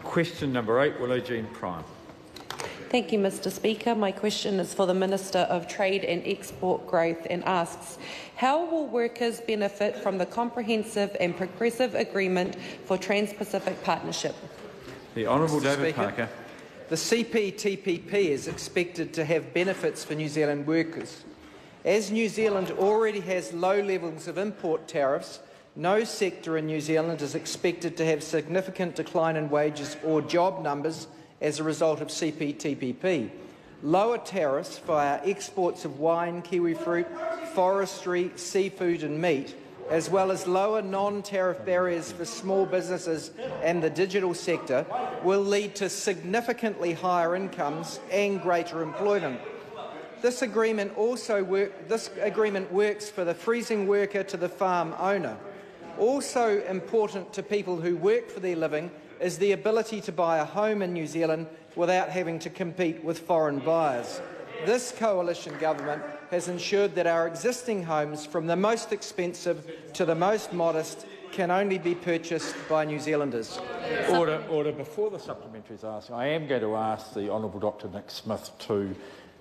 Question number 8, Willow-Jean Prime. Thank you, Mr Speaker. My question is for the Minister of Trade and Export Growth and asks, how will workers benefit from the comprehensive and progressive agreement for Trans-Pacific Partnership? The Honourable David Parker. The CPTPP is expected to have benefits for New Zealand workers. As New Zealand already has low levels of import tariffs, no sector in New Zealand is expected to have significant decline in wages or job numbers as a result of CPTPP. Lower tariffs via exports of wine, kiwifruit, forestry, seafood and meat, as well as lower non-tariff barriers for small businesses and the digital sector, will lead to significantly higher incomes and greater employment. This agreement works for the freezing worker to the farm owner. Also important to people who work for their living is the ability to buy a home in New Zealand without having to compete with foreign buyers. This coalition government has ensured that our existing homes, from the most expensive to the most modest, can only be purchased by New Zealanders. Order. Before the supplementary is asked, I am going to ask the Honourable Dr Nick Smith to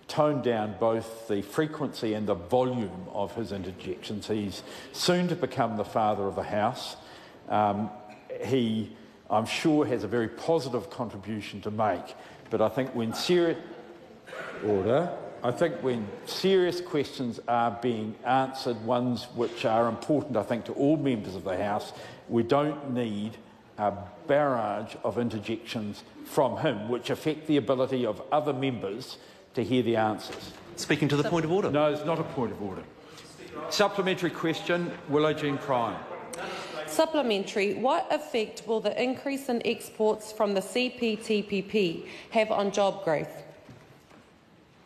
tone down both the frequency and the volume of his interjections. He's soon to become the father of the House. He, I'm sure, has a very positive contribution to make, but I think when serious questions are being answered, ones which are important, I think, to all members of the House, we don't need a barrage of interjections from him, which affect the ability of other members to hear the answers. Speaking to the point of order. No, it's not a point of order. Supplementary question, Willow-Jean Prime. Supplementary. What effect will the increase in exports from the CPTPP have on job growth?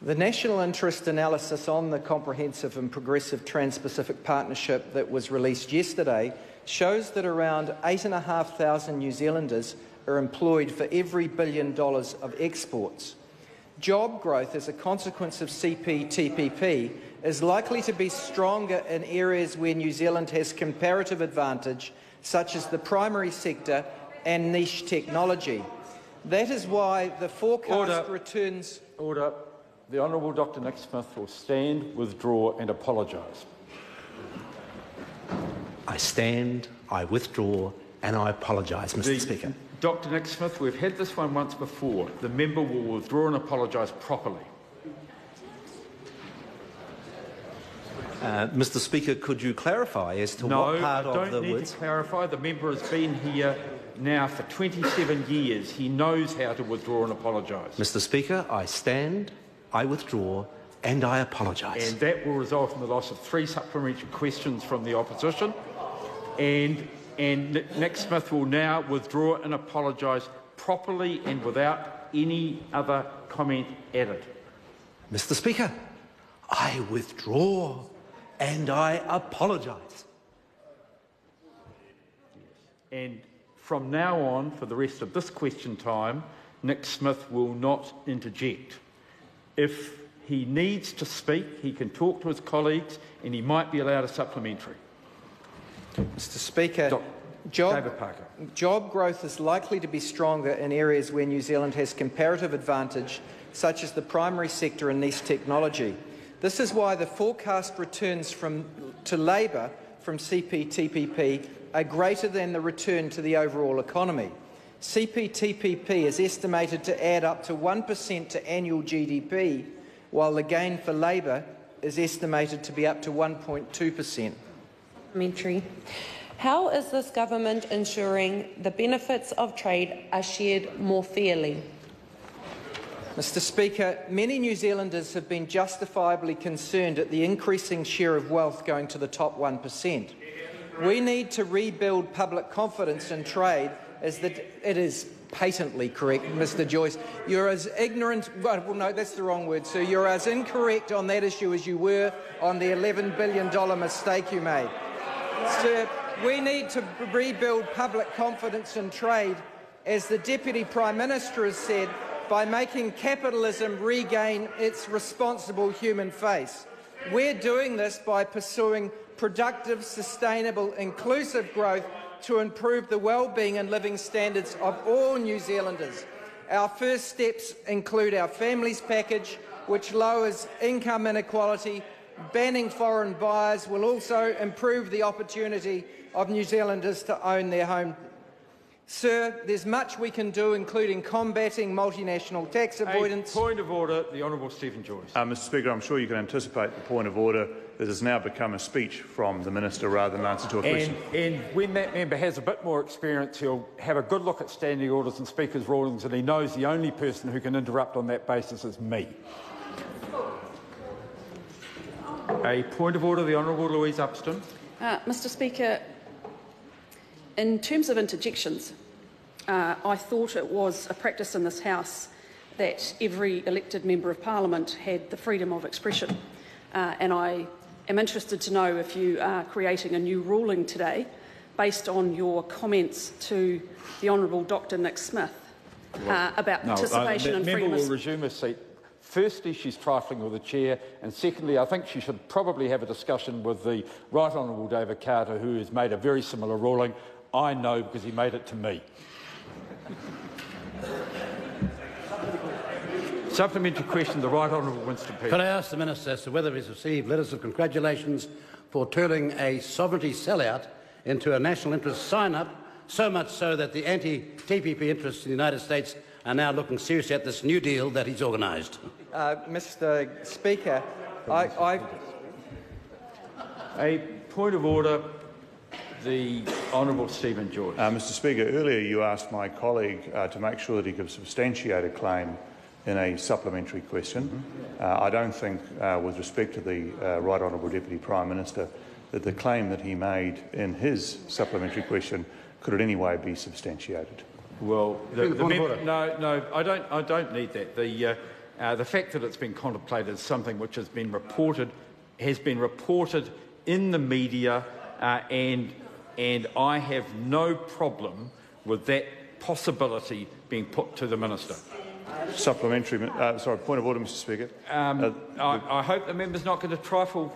The national interest analysis on the comprehensive and progressive Trans-Pacific Partnership that was released yesterday shows that around 8,500 New Zealanders are employed for every $1 billion of exports. Job growth as a consequence of CPTPP is likely to be stronger in areas where New Zealand has comparative advantage, such as the primary sector and niche technology. That is why the forecast returns... Order. The Honourable Dr Nick Smith will stand, withdraw and apologise. I stand, I withdraw and I apologise, Mr Speaker. Dr Nick Smith, we've had this one once before. The member will withdraw and apologise properly. Mr Speaker, could you clarify as to what part of the words... No, I don't need to clarify. The member has been here now for 27 years. He knows how to withdraw and apologise. Mr Speaker, I stand, I withdraw and I apologise. And that will result in the loss of 3 supplementary questions from the opposition. And Nick Smith will now withdraw and apologise properly and without any other comment added. Mr Speaker, I withdraw and I apologise. And from now on, for the rest of this question time, Nick Smith will not interject. If he needs to speak, he can talk to his colleagues and he might be allowed a supplementary. Mr Speaker, job growth is likely to be stronger in areas where New Zealand has comparative advantage, such as the primary sector and niche technology. This is why the forecast returns to labour from CPTPP are greater than the return to the overall economy. CPTPP is estimated to add up to 1% to annual GDP, while the gain for labour is estimated to be up to 1.2%. How is this government ensuring the benefits of trade are shared more fairly? Mr Speaker, many New Zealanders have been justifiably concerned at the increasing share of wealth going to the top 1%. We need to rebuild public confidence in trade as it is patently correct, Mr Joyce. You're as ignorant, well no, that's the wrong word, sir. You're as incorrect on that issue as you were on the $11 billion mistake you made. Sir, we need to rebuild public confidence in trade, as the Deputy Prime Minister has said, by making capitalism regain its responsible human face. We're doing this by pursuing productive, sustainable, inclusive growth to improve the well-being and living standards of all New Zealanders. Our first steps include our Families Package, which lowers income inequality. Banning foreign buyers will also improve the opportunity of New Zealanders to own their home. Sir, there's much we can do, including combating multinational tax avoidance. Point of order, the Honourable Stephen Joyce. Mr Speaker, I'm sure you can anticipate the point of order that has now become a speech from the Minister rather than an answer to a question. And when that member has a bit more experience, he'll have a good look at standing orders and Speaker's rulings, and he knows the only person who can interrupt on that basis is me. A point of order, the Honourable Louise Upston. Mr Speaker, in terms of interjections, I thought it was a practice in this House that every elected Member of Parliament had the freedom of expression. And I am interested to know if you are creating a new ruling today based on your comments to the Honourable Dr Nick Smith about participation and freedom of... The member will resume her seat. Firstly, she's trifling with the chair, and secondly, I think she should probably have a discussion with the Right Honourable David Carter, who has made a very similar ruling. I know because he made it to me. Supplementary question, the Right Honourable Winston. Could I ask the Minister as to whether he's received letters of congratulations for turning a sovereignty sellout into a national interest sign-up, so much so that the anti-TPP interests in the United States are now looking seriously at this new deal that he's organised? Mr Speaker, A point of order, the Honourable Stephen Joyce. Mr Speaker, earlier you asked my colleague to make sure that he could substantiate a claim in a supplementary question. I don't think, with respect to the Right Honourable Deputy Prime Minister, that the claim that he made in his supplementary question could in any way be substantiated. Well, no, I don't need that. The fact that it's been contemplated is something which has been reported in the media, and I have no problem with that possibility being put to the Minister. Supplementary, point of order, Mr Speaker. I hope the member's not going to trifle.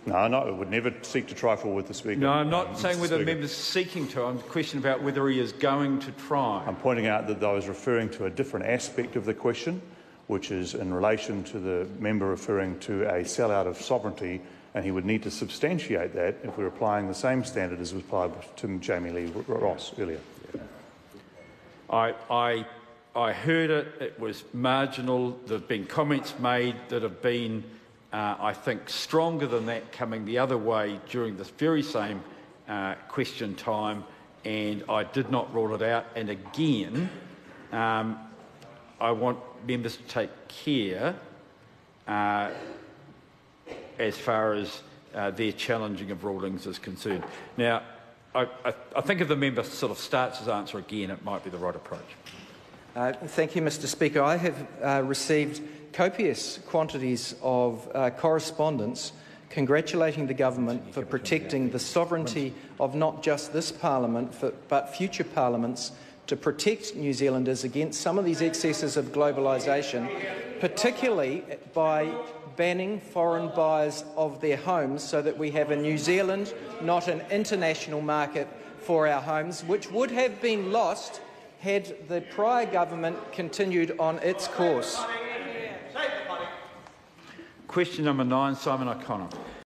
No, I would never seek to trifle with the Speaker. No, I'm not saying whether the member's seeking to. I'm questioning about whether he is going to try. I'm pointing out that I was referring to a different aspect of the question, which is in relation to the member referring to a sellout of sovereignty, and he would need to substantiate that if we're applying the same standard as was applied to Jamie Lee Ross earlier. I heard it. It was marginal. There have been comments made that have been, I think, stronger than that coming the other way during this very same question time, and I did not rule it out. And again, I want members to take care as far as their challenging of rulings is concerned. Now, I think if the member sort of starts his answer again, it might be the right approach. Thank you, Mr Speaker. I have received copious quantities of correspondence congratulating the government for protecting the sovereignty of not just this parliament but future parliaments, to protect New Zealanders against some of these excesses of globalisation, particularly by banning foreign buyers of their homes, so that we have a New Zealand, not an international market for our homes, which would have been lost had the prior government continued on its course. Question number 9, Simon O'Connor.